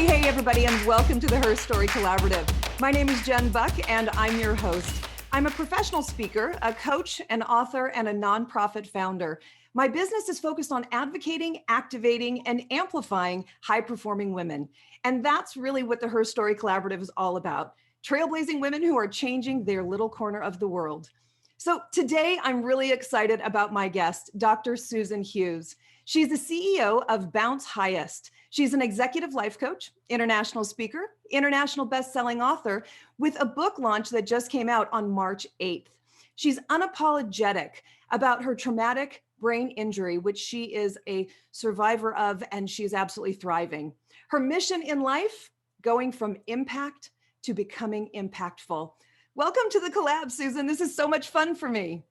Hey, everybody, and welcome to the HERstory Collaborative. My name is Jen Buck, and I'm your host. I'm a professional speaker, a coach, an author, and a nonprofit founder. My business is focused on advocating, activating, and amplifying high-performing women. And that's really what the HERstory Collaborative is all about, trailblazing women who are changing their little corner of the world. So today, I'm really excited about my guest, Dr. Susan Hughes. She's the CEO of Bounce Highest. She's an executive life coach, international speaker, international best-selling author with a book launch that just came out on March 8th. She's unapologetic about her traumatic brain injury, which she is a survivor of, and she's absolutely thriving. Her mission in life, going from impact to becoming impactful. Welcome to the collab, Susan. This is so much fun for me.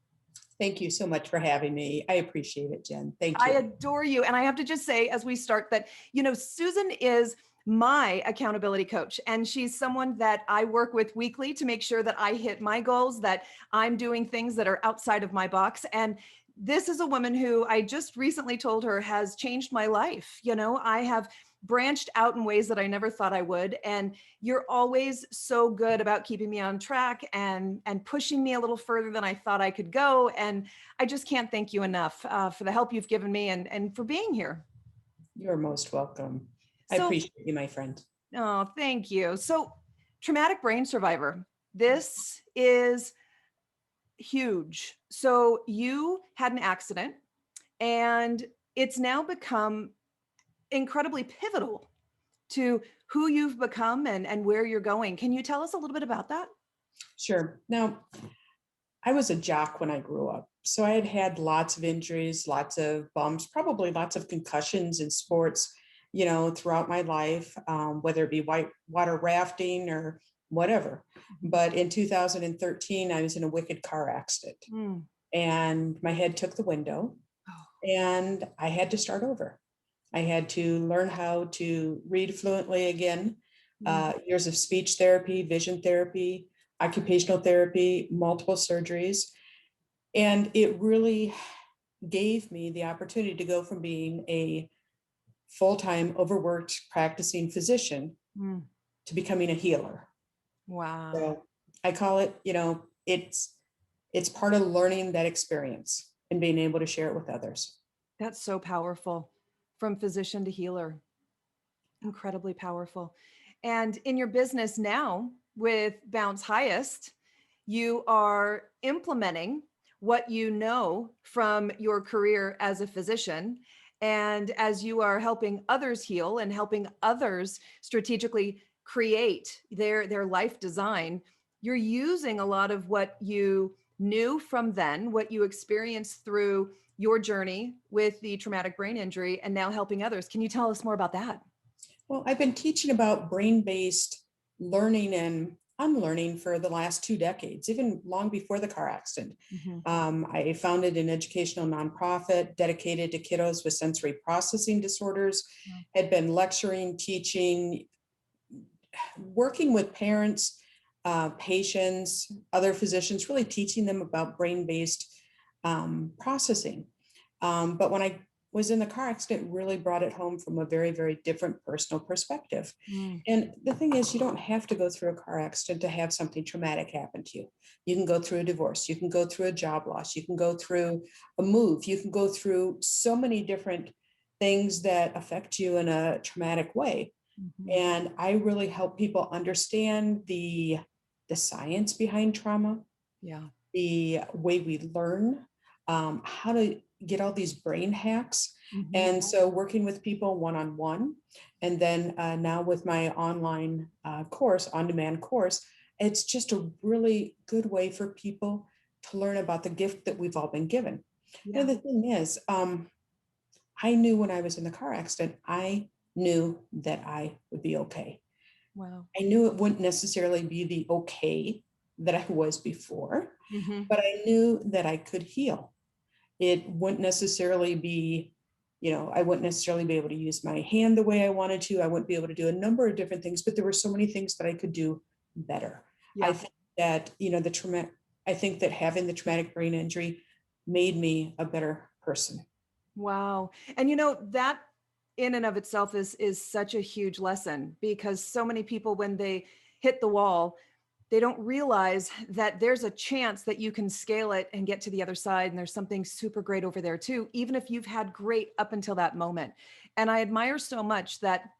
Thank you so much for having me. I appreciate it, Jen. Thank you. I adore you. And I have to just say, as we start, that, Susan is my accountability coach. And she's someone that I work with weekly to make sure that I hit my goals, that I'm doing things that are outside of my box. And this is a woman who I just recently told her has changed my life. I have branched out in ways that I never thought I would. And you're always so good about keeping me on track and pushing me a little further than I thought I could go. And I just can't thank you enough for the help you've given me and for being here. You're most welcome. I appreciate you, my friend. Oh, thank you. So, traumatic brain survivor. This is huge. So you had an accident and it's now become incredibly pivotal to who you've become and where you're going. Can you tell us a little bit about that? Sure. Now, I was a jock when I grew up. So I had lots of injuries, lots of bumps, probably lots of concussions in sports, throughout my life, whether it be whitewater rafting or whatever. But in 2013, I was in a wicked car accident and my head took the window and I had to start over. I had to learn how to read fluently again, years of speech therapy, vision therapy, occupational therapy, multiple surgeries. And it really gave me the opportunity to go from being a full-time overworked practicing physician to becoming a healer. Wow. So I call it, it's part of learning that experience and being able to share it with others. That's so powerful. From physician to healer. Incredibly powerful. And in your business now with Bounce Highest, you are implementing what you know from your career as a physician. And as you are helping others heal and helping others strategically create their life design, you're using a lot of what you knew from then, what you experienced through your journey with the traumatic brain injury, and now helping others. Can you tell us more about that? Well, I've been teaching about brain-based learning and unlearning for the last 2 decades, even long before the car accident. I founded an educational nonprofit dedicated to kiddos with sensory processing disorders, had been lecturing, teaching, working with parents, patients, other physicians, really teaching them about brain-based processing. But when I was in the car accident, really brought it home from a very, very different personal perspective. And the thing is, you don't have to go through a car accident to have something traumatic happen to you. You can go through a divorce, you can go through a job loss, you can go through a move, you can go through so many different things that affect you in a traumatic way. And I really help people understand the science behind trauma, the way we learn, how to get all these brain hacks. And so working with people one-on-one, and then now with my online course, on-demand course, it's just a really good way for people to learn about the gift that we've all been given. And the thing is, I knew when I was in the car accident, I knew that I would be okay. Wow. I knew it wouldn't necessarily be the okay that I was before, but I knew that I could heal. It wouldn't necessarily be, I wouldn't necessarily be able to use my hand the way I wanted to. I wouldn't be able to do a number of different things, but there were so many things that I could do better. I think that, I think that having the traumatic brain injury made me a better person. Wow. And that in and of itself is such a huge lesson, because so many people, when they hit the wall, they don't realize that there's a chance that you can scale it and get to the other side. And there's something super great over there too, even if you've had great up until that moment. And I admire so much that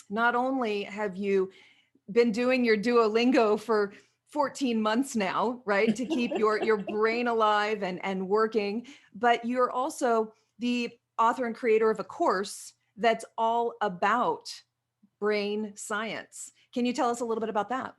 not only have you been doing your Duolingo for 14 months now, right, to keep your brain alive and working, but you're also the author and creator of a course that's all about brain science. Can you tell us a little bit about that?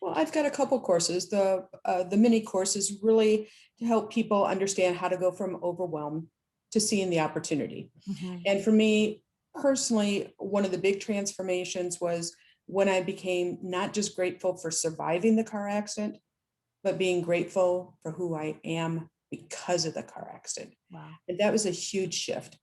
Well, I've got a couple courses. The mini course is really to help people understand how to go from overwhelm to seeing the opportunity. Mm-hmm. And for me personally, one of the big transformations was when I became not just grateful for surviving the car accident, but being grateful for who I am because of the car accident. Wow. And that was a huge shift.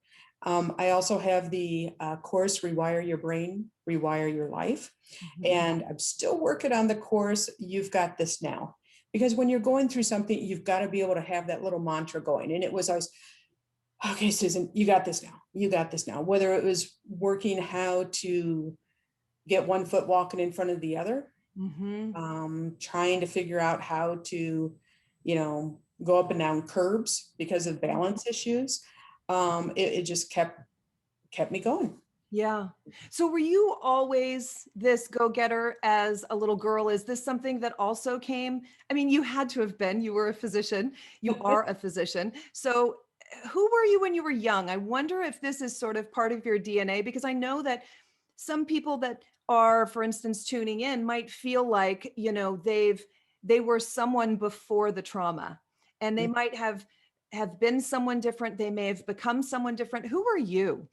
I also have the course, Rewire Your Brain, Rewire Your Life. Mm-hmm. And I'm still working on the course, You've Got This Now. Because when you're going through something, you've got to be able to have that little mantra going. And it was always, okay, Susan, you got this now. You got this now. Whether it was working how to get one foot walking in front of the other, trying to figure out how to, go up and down curbs because of balance issues. It just kept me going. Yeah. So were you always this go-getter as a little girl? Is this something that also came? I mean, you had to have been. You were a physician. You are a physician. So who were you when you were young? I wonder if this is sort of part of your DNA, because I know that some people that are, for instance, tuning in might feel like, they were someone before the trauma, and they might have been someone different. They may have become someone different. Who were you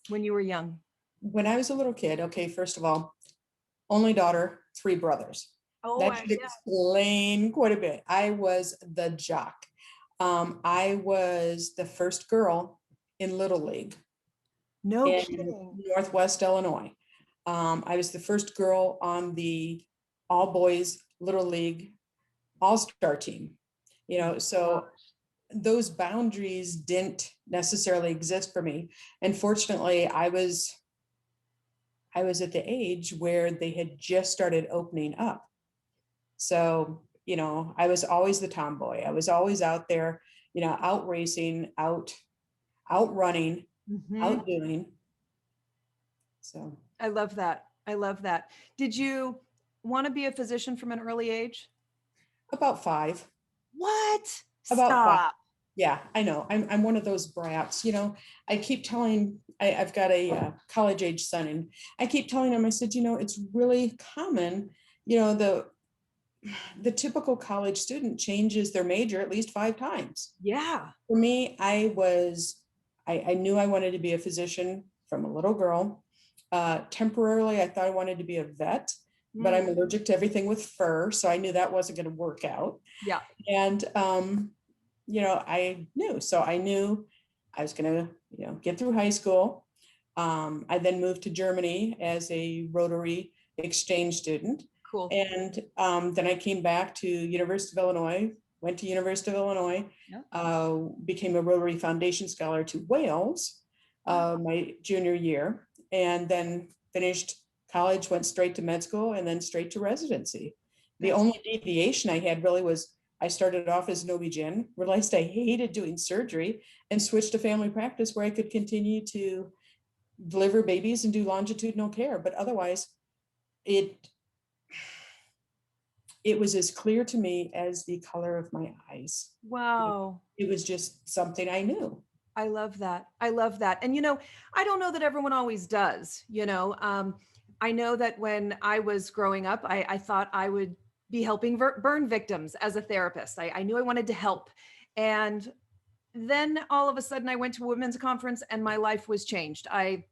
when you were young? When I was a little kid, okay, first of all, only daughter, 3 brothers. Oh, That should explain quite a bit. I was the jock. I was the first girl in Little League no in kidding. Northwest Illinois. I was the first girl on the all boys Little League all-star team. So those boundaries didn't necessarily exist for me. And fortunately, I was at the age where they had just started opening up. So, I was always the tomboy. I was always out there, out racing, out running, out doing. So I love that. I love that. Did you want to be a physician from an early age? about 5. What? About 5. Stop. Yeah, I know. I'm one of those brats. I keep telling, I've got a college age son, and I keep telling him, I said, it's really common, the typical college student changes their major at least 5 times. Yeah. For me, I knew I wanted to be a physician from a little girl. Temporarily, I thought I wanted to be a vet, but I'm allergic to everything with fur. So I knew that wasn't going to work out. Yeah. And, I knew. So I knew I was going to, get through high school. I then moved to Germany as a Rotary exchange student. Cool. And then I came back to University of Illinois, went to University of Illinois, became a Rotary Foundation Scholar to Wales my junior year, and then finished college, went straight to med school, and then straight to residency. The only deviation I had really was I started off as an OB-GYN, realized I hated doing surgery, and switched to family practice where I could continue to deliver babies and do longitudinal care. But otherwise, it was as clear to me as the color of my eyes. Wow. It was just something I knew. I love that. I love that. And, I don't know that everyone always does, I know that when I was growing up, I thought I would be helping burn victims as a therapist. I knew I wanted to help. And then all of a sudden I went to a women's conference and my life was changed. I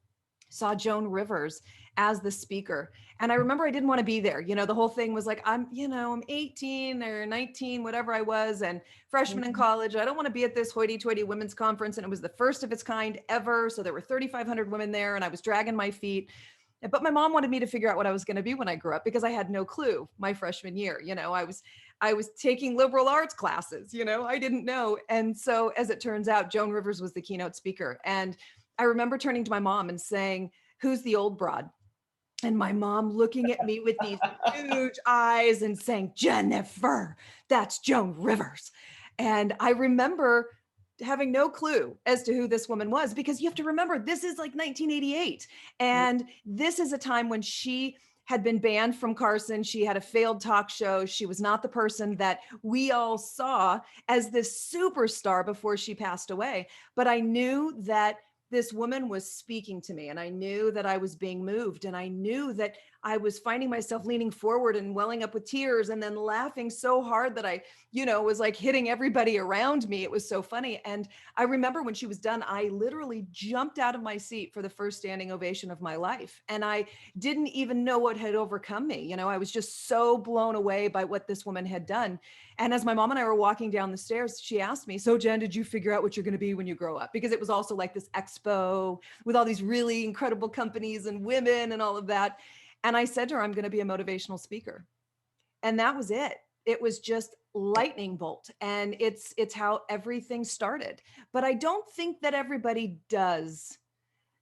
saw Joan Rivers as the speaker. And I remember I didn't want to be there. The whole thing was like, I'm 18 or 19, whatever I was, and freshman in college. I don't want to be at this hoity-toity women's conference. And it was the first of its kind ever. So there were 3,500 women there and I was dragging my feet. But my mom wanted me to figure out what I was going to be when I grew up, because I had no clue my freshman year. I was taking liberal arts classes, I didn't know. And so as it turns out, Joan Rivers was the keynote speaker. And I remember turning to my mom and saying, "Who's the old broad?" And my mom looking at me with these huge eyes and saying, "Jennifer, that's Joan Rivers." And I remember having no clue as to who this woman was, because you have to remember, this is like 1988. And this is a time when she had been banned from Carson. She had a failed talk show. She was not the person that we all saw as this superstar before she passed away. But I knew that this woman was speaking to me, and I knew that I was being moved, and I knew that I was finding myself leaning forward and welling up with tears and then laughing so hard that I, was like hitting everybody around me. It was so funny. And I remember when she was done, I literally jumped out of my seat for the first standing ovation of my life. And I didn't even know what had overcome me. I was just so blown away by what this woman had done. And as my mom and I were walking down the stairs, she asked me, "So Jen, did you figure out what you're going to be when you grow up?" Because it was also like this expo with all these really incredible companies and women and all of that. And I said to her, "I'm going to be a motivational speaker." And that was it. It was just lightning bolt. And it's how everything started. But I don't think that everybody does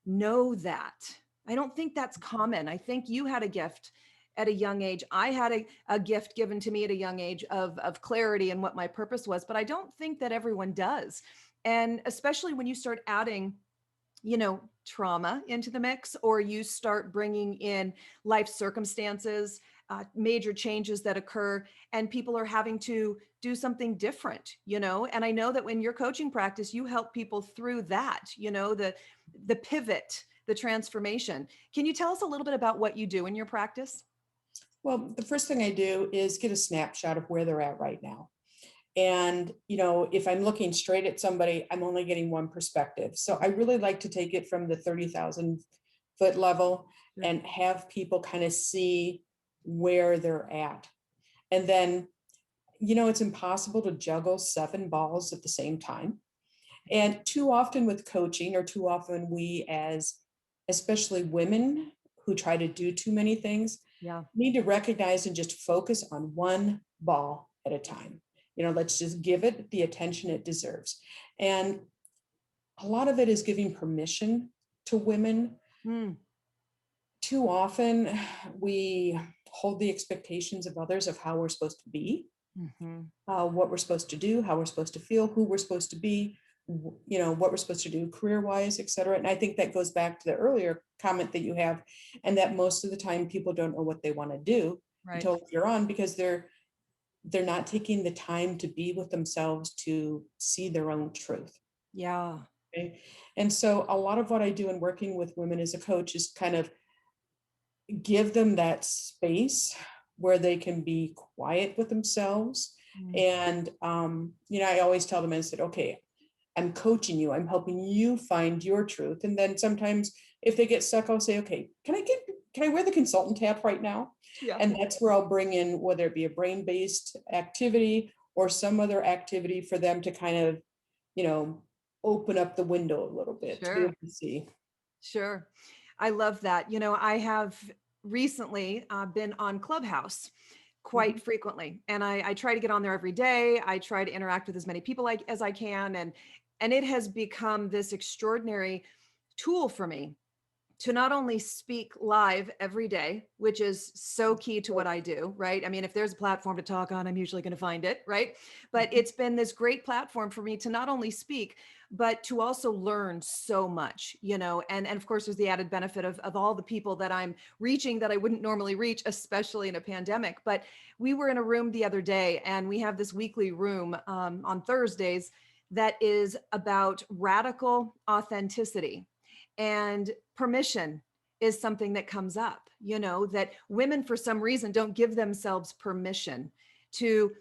know that. I don't think that's common. I think you had a gift at a young age. I had a gift given to me at a young age of clarity and what my purpose was, but I don't think that everyone does. And especially when you start adding, trauma into the mix, or you start bringing in life circumstances, major changes that occur, and people are having to do something different, and I know that when your coaching practice, you help people through that, the pivot, the transformation. Can you tell us a little bit about what you do in your practice? Well, the first thing I do is get a snapshot of where they're at right now. And, if I'm looking straight at somebody, I'm only getting one perspective. So I really like to take it from the 30,000-foot level and have people kind of see where they're at. And then, it's impossible to juggle 7 balls at the same time. And too often with coaching, or too often we, as especially women who try to do too many things, Yeah. need to recognize and just focus on one ball at a time. Let's just give it the attention it deserves. And a lot of it is giving permission to women. Mm. Too often we hold the expectations of others of how we're supposed to be, Mm-hmm. what we're supposed to do, how we're supposed to feel, who we're supposed to be, what we're supposed to do career-wise, et cetera. And I think that goes back to the earlier comment that you have, and that most of the time people don't know what they want to do Right. until you're on, because they're not taking the time to be with themselves, to see their own truth. Yeah. Okay? And so a lot of what I do in working with women as a coach is kind of give them that space where they can be quiet with themselves. Mm. And, I always tell them, I said, okay, I'm coaching you, I'm helping you find your truth. And then sometimes if they get stuck, I'll say, okay, can I wear the consultant hat right now? Yeah. And that's where I'll bring in, whether it be a brain-based activity or some other activity for them to kind of, open up the window a little bit to be Sure. able to see. Sure. I love that. I have recently been on Clubhouse quite Mhm. frequently, and I try to get on there every day. I try to interact with as many people as I can, and it has become this extraordinary tool for me to not only speak live every day, which is so key to what I do, right? I mean, if there's a platform to talk on, I'm usually going to find it, right? But Mhm. it's been this great platform for me to not only speak, but to also learn so much, and of course, there's the added benefit of all the people that I'm reaching that I wouldn't normally reach, especially in a pandemic. But we were in a room the other day, and we have this weekly room on Thursdays that is about radical authenticity. And permission is something that comes up, that women for some reason don't give themselves permission to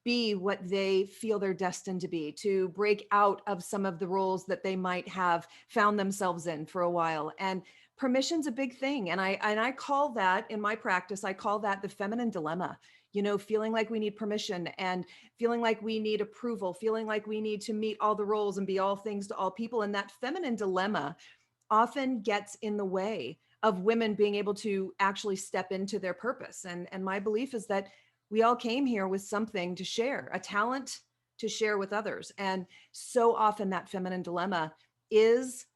be what they feel they're destined to be, to break out of some of the roles that they might have found themselves in for a while. And permission's a big thing. And I call that, in my practice, I call that the feminine dilemma. Feeling like we need permission, and feeling like we need approval, feeling like we need to meet all the roles and be all things to all people. And that feminine dilemma often gets in the way of women being able to actually step into their purpose. And my belief is that we all came here with something to share, a talent to share with others. And so often that feminine dilemma is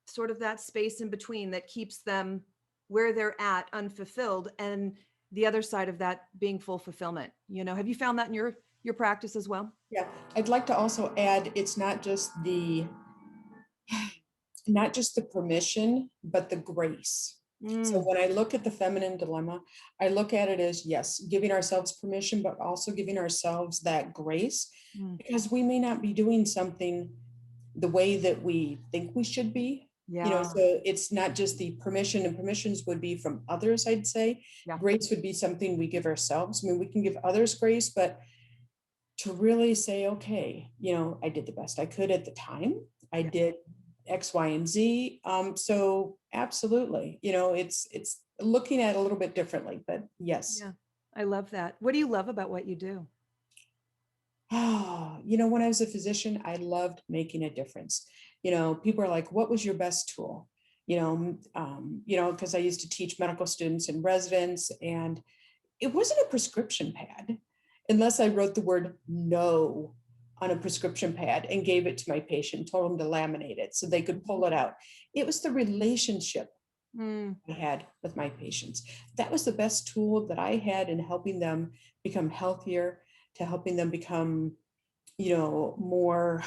sort of that space in between that keeps them where they're at unfulfilled, and the other side of that being full fulfillment. Have you found that in your practice as well? Yeah, I'd like to also add, it's not just the permission, but the grace. So when I look at the feminine dilemma, I look at it as, yes, giving ourselves permission, but also giving ourselves that grace, because we may not be doing something the way that we think we should be. Yeah. So it's not just the permission, and permissions would be from others, I'd say. Yeah. Grace would be something we give ourselves. I mean, we can give others grace, but to really say, okay, I did the best I could at the time. I did X, Y, and Z. So absolutely, it's looking at it a little bit differently, but yes. Yeah. I love that. What do you love about what you do? When I was a physician, I loved making a difference. People are like, what was your best tool? Because I used to teach medical students and residents, and it wasn't a prescription pad unless I wrote the word no on a prescription pad and gave it to my patient, told them to laminate it so they could pull it out. It was the relationship I had with my patients. That was the best tool that I had in helping them become healthier, to helping them become, more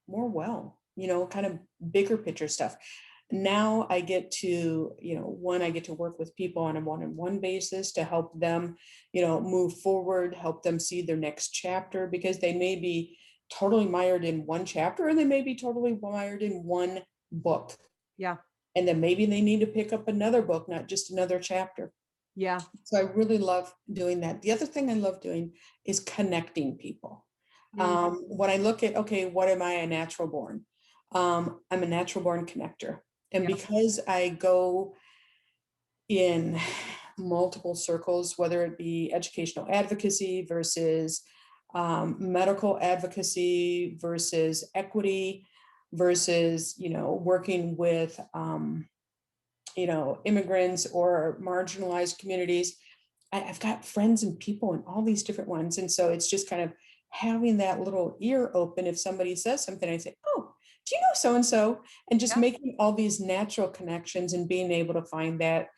well, kind of bigger picture stuff. Now I get to, I get to work with people on a one-on-one basis to help them, move forward, help them see their next chapter, because they may be totally mired in one chapter, and they may be totally mired in one book. Yeah. And then maybe they need to pick up another book, not just another chapter. Yeah. So I really love doing that. The other thing I love doing is connecting people. When I look at, okay, what am I a natural born? I'm a natural born connector. And because I go in multiple circles, whether it be educational advocacy versus medical advocacy versus equity versus, working with, immigrants or marginalized communities, I've got friends and people in all these different ones. And so it's just kind of having that little ear open. If somebody says something, I say, oh, do you know so-and-so? And just making all these natural connections and being able to find that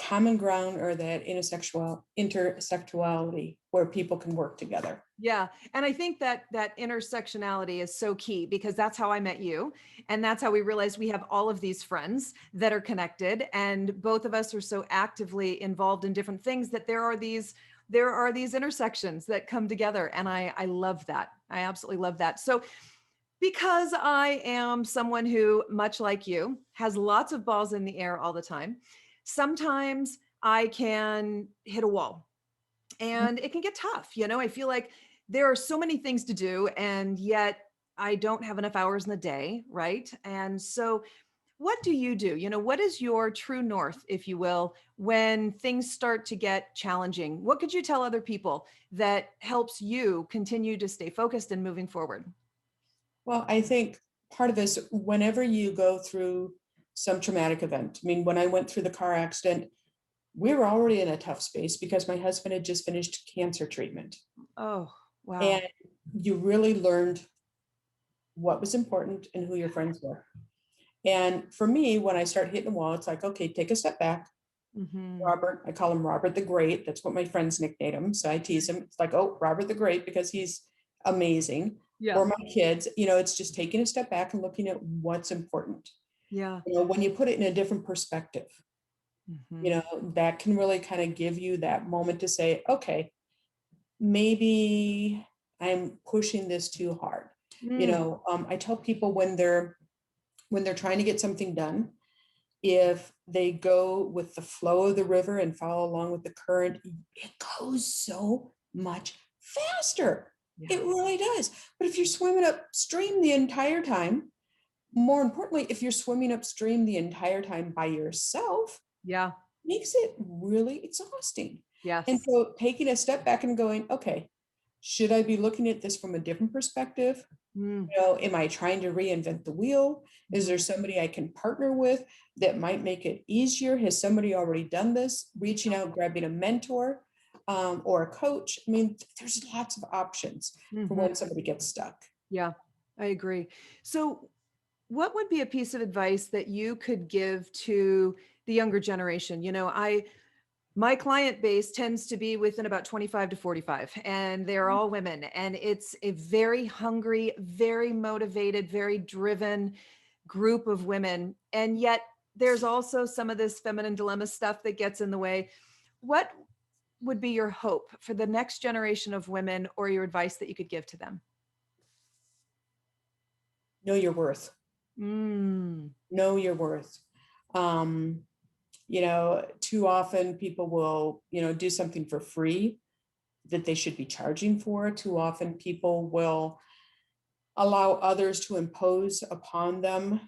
common ground or that intersectionality where people can work together. Yeah. And I think that intersectionality is so key, because that's how I met you. And that's how we realized we have all of these friends that are connected, and both of us are so actively involved in different things that there are these intersections that come together. And I love that. I absolutely love that. So because I am someone who, much like you, has lots of balls in the air all the time, sometimes I can hit a wall and it can get tough. I feel like there are so many things to do, and yet I don't have enough hours in the day, right? And so what do you do? What is your true north, if you will, when things start to get challenging? What could you tell other people that helps you continue to stay focused and moving forward? Well, I think part of this, whenever you go through some traumatic event, I mean, when I went through the car accident, we were already in a tough space because my husband had just finished cancer treatment. Oh, wow. And you really learned what was important and who your friends were. And for me, when I start hitting the wall, it's like, okay, take a step back. Robert, I call him Robert the Great. That's what my friends nickname him. So I tease him. It's like, oh, Robert the Great, because he's amazing. Yeah. Or my kids, it's just taking a step back and looking at what's important. Yeah. When you put it in a different perspective, that can really kind of give you that moment to say, okay, maybe I'm pushing this too hard. I tell people when they're trying to get something done, if they go with the flow of the river and follow along with the current, it goes so much faster. Yeah. It really does. But if you're swimming upstream the entire time, more importantly, if you're swimming upstream the entire time by yourself, Yeah. makes it really exhausting. Yes. And so taking a step back and going, okay, should I be looking at this from a different perspective? Am I trying to reinvent the wheel? Is there somebody I can partner with that might make it easier? Has somebody already done this? Reaching out, grabbing a mentor or a coach. I mean, there's lots of options for when somebody gets stuck. Yeah, I agree. So what would be a piece of advice that you could give to the younger generation? My client base tends to be within about 25 to 45, and they're all women. And it's a very hungry, very motivated, very driven group of women. And yet there's also some of this feminine dilemma stuff that gets in the way. What would be your hope for the next generation of women, or your advice that you could give to them? Know your worth. Mm, Know your worth. Um, Too often people will, do something for free that they should be charging for. Too often people will allow others to impose upon them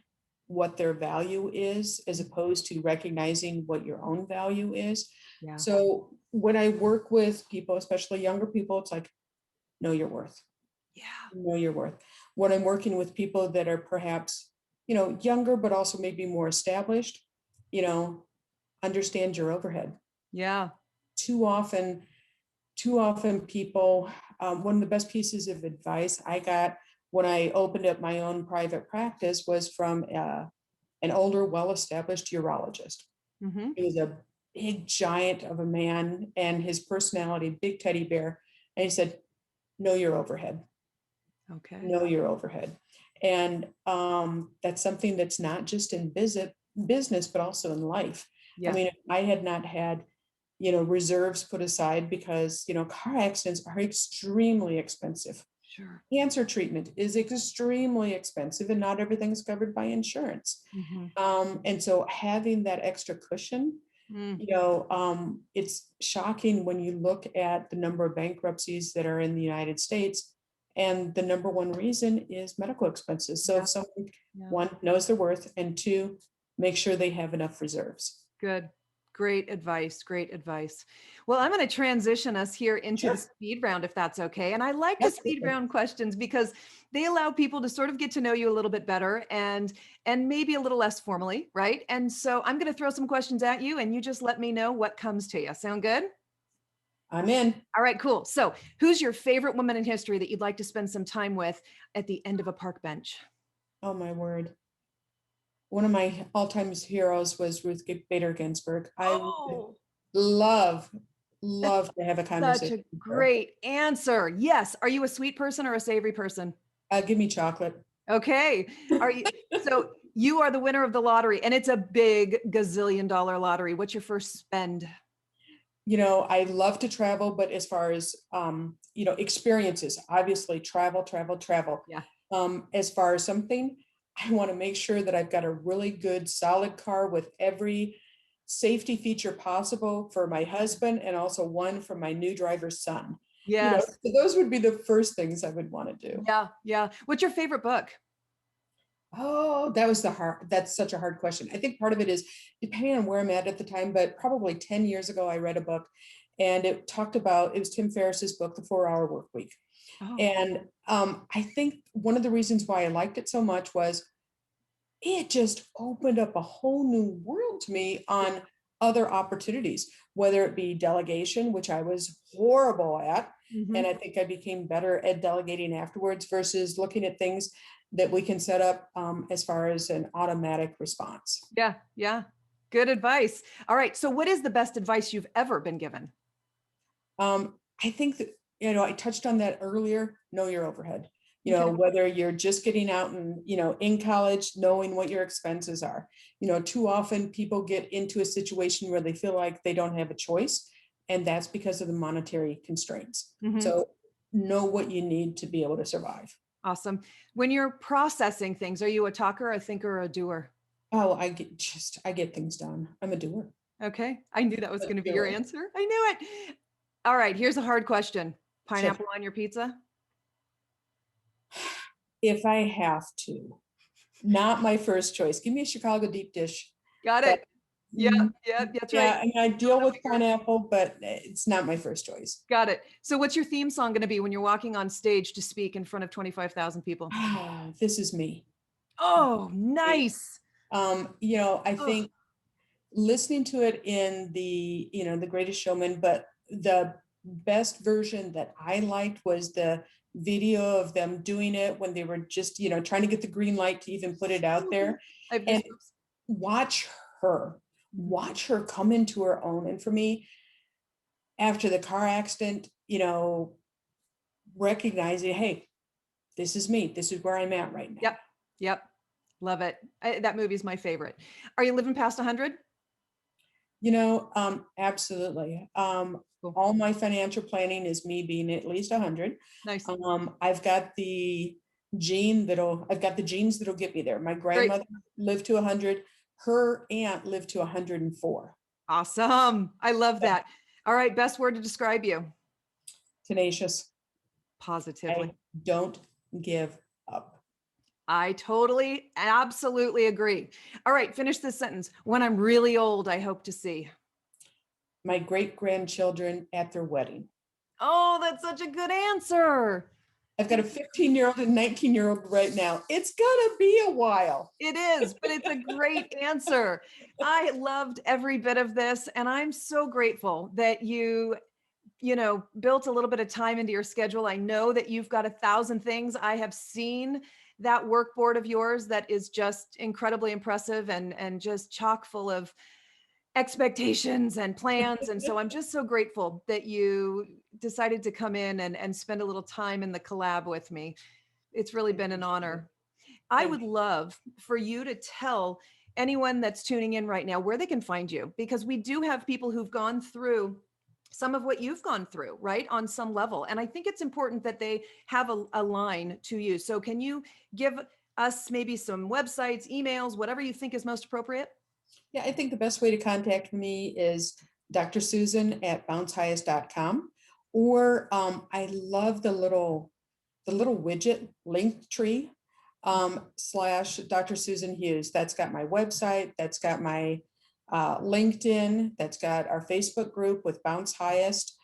what their value is, as opposed to recognizing what your own value is. yeah. So when I work with people, especially younger people, it's like, know your worth. Yeah. Know your worth. When I'm working with people that are perhaps, younger, but also maybe more established, you know, understand your overhead. Yeah. Too often, too often people, one of the best pieces of advice I got when I opened up my own private practice was from an older, well-established urologist. Hmm. He was a big giant of a man, and his personality, big teddy bear. And he said, know your overhead. Okay. Know your overhead. And that's something that's not just in business, but also in life. I Yeah. mean, if I had not had, reserves put aside, because, car accidents are extremely expensive. Sure. Cancer treatment is extremely expensive, and not everything's covered by insurance. Hmm. And so having that extra cushion, Mm, it's shocking when you look at the number of bankruptcies that are in the United States. And the number one reason is medical expenses. So yeah. if someone, Yeah. one, knows their worth, and two, make sure they have enough reserves. Good. Great advice. Great advice. Well, I'm going to transition us here into the Sure. speed round, if that's okay. And I like the speed Absolutely. round questions because they allow people to sort of get to know you a little bit better, and maybe a little less formally, right? And so I'm going to throw some questions at you, and you just let me know what comes to you. Sound good? I'm in. All right, cool. So who's your favorite woman in history that you'd like to spend some time with at the end of a park bench? Oh my word. One of my all-time heroes was Ruth Bader Ginsburg. I would Oh, love, that's love to have a such conversation a with her. great answer. Yes. Are you a sweet person or a savory person? Give me chocolate. Okay. Are you, so you are the winner of the lottery, and it's a big gazillion-dollar lottery. What's your first spend? I love to travel, but as far as experiences, obviously travel, travel, travel. Yeah. As far as something, I want to make sure that I've got a really good, solid car with every safety feature possible for my husband, and also one for my new driver's son. Yes. So those would be the first things I would want to do. Yeah. Yeah. What's your favorite book? Oh, that's such a hard question. I think part of it is depending on where I'm at the time, but probably 10 years ago, I read a book, and it was Tim Ferriss's book, The 4 Hour Work Week. Oh, And I think one of the reasons why I liked it so much was it just opened up a whole new world to me yeah. on other opportunities, whether it be delegation, which I was horrible at. Hmm. And I think I became better at delegating afterwards, versus looking at things that we can set up as far as an automatic response. Yeah. Yeah. Good advice. All right. So what is the best advice you've ever been given? I think that, I touched on that earlier, know your overhead. Okay. Whether you're just getting out and, in college, knowing what your expenses are. Too often people get into a situation where they feel like they don't have a choice, and that's because of the monetary constraints. Hmm. So know what you need to be able to survive. Awesome. When you're processing things, are you a talker, a thinker, or a doer? Oh, I get things done. I'm a doer. Okay. I knew that was A going to be your doer. answer. I knew it. All right. Here's a hard question. Sure. Pineapple on your pizza? If I have to, not my first choice. Give me a Chicago deep dish. Got But it. Yeah. Yeah. That's right. yeah, I mean, I deal with pineapple, but it's not my first choice. Got it. So what's your theme song going to be when you're walking on stage to speak in front of 25,000 people? This is me. Oh, nice. I Oh, think listening to it in the Greatest Showman, but the best version that I liked was the video of them doing it when they were just, trying to get the green light to even put it out there. And watch her come into her own. And for me, after the car accident, recognizing, hey, this is me. This is where I'm at right now. Yep. Love it. That movie's my favorite. Are you living past 100? Absolutely. Cool. All my financial planning is me being at least 100. Nice. I've got the genes that'll get me there. My grandmother lived to 100. Her aunt lived to 104. Awesome. I love that. All right. Best word to describe you. Tenacious. Positively. I don't give up. I totally, absolutely agree. All right. Finish this sentence. When I'm really old, I hope to see my great-grandchildren at their wedding. Oh, that's such a good answer. I've got a 15-year-old and 19-year-old right now. It's gonna be a while. It is, but it's a great answer. I loved every bit of this, and I'm so grateful that you built a little bit of time into your schedule. I know that you've got 1,000 things. I have seen that work board of yours that is just incredibly impressive and just chock full of expectations and plans. And so I'm just so grateful that you decided to come in and spend a little time in the collab with me. It's really been an honor. I would love for you to tell anyone that's tuning in right now where they can find you, because we do have people who've gone through some of what you've gone through, right, on some level. And I think it's important that they have a line to you. So can you give us maybe some websites, emails, whatever you think is most appropriate? Yeah, I think the best way to contact me is Dr. Susan at bouncehighest.com. Or I love the little widget link tree / Dr. Susan Hughes. That's got my website, that's got my LinkedIn, that's got our Facebook group with Bounce Highest,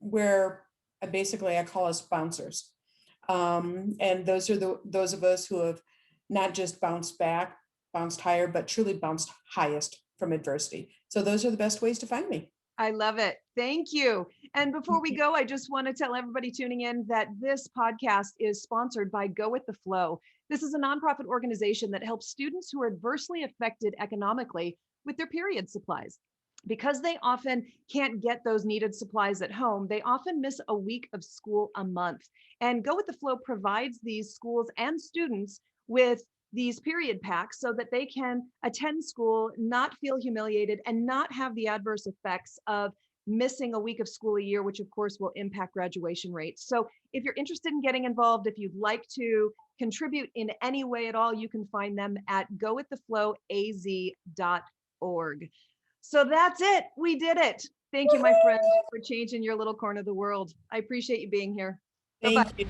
where I call us bouncers. And those are those of us who have not just bounced back, bounced higher, but truly bounced highest from adversity. So those are the best ways to find me. I love it. Thank you. And before we go, I just want to tell everybody tuning in that this podcast is sponsored by Go With The Flow. This is a nonprofit organization that helps students who are adversely affected economically with their period supplies. Because they often can't get those needed supplies at home, they often miss a week of school a month. And Go With The Flow provides these schools and students with these period packs so that they can attend school, not feel humiliated, and not have the adverse effects of missing a week of school a year, which of course will impact graduation rates. So if you're interested in getting involved, if you'd like to contribute in any way at all, you can find them at gowiththeflowaz.org. So that's it. We did it. Thank you, my friend, for changing your little corner of the world. I appreciate you being here. Thank you.